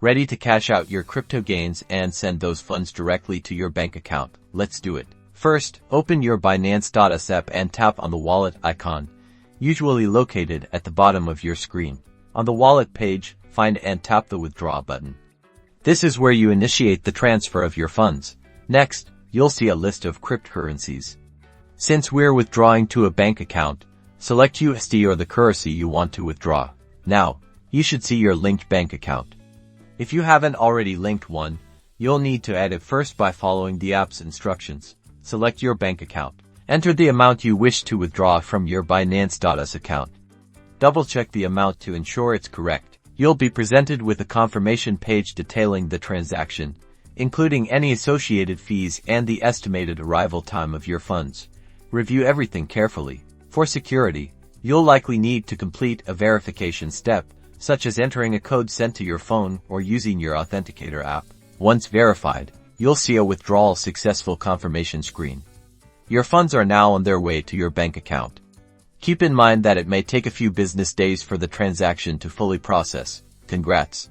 Ready to cash out your crypto gains and send those funds directly to your bank account? Let's do it. First, open your Binance US app and tap on the wallet icon, usually located at the bottom of your screen. On the wallet page, find and tap the Withdraw button. This is where you initiate the transfer of your funds. Next, you'll see a list of cryptocurrencies. Since we're withdrawing to a bank account, select USD or the currency you want to withdraw. Now, you should see your linked bank account. If you haven't already linked one, you'll need to add it first by following the app's instructions. Select your bank account. Enter the amount you wish to withdraw from your Binance US account. Double-check the amount to ensure it's correct. You'll be presented with a confirmation page detailing the transaction, including any associated fees and the estimated arrival time of your funds. Review everything carefully. For security, you'll likely need to complete a verification step, such as entering a code sent to your phone or using your authenticator app. Once verified, you'll see a Withdrawal Successful confirmation screen. Your funds are now on their way to your bank account. Keep in mind that it may take a few business days for the transaction to fully process. Congrats.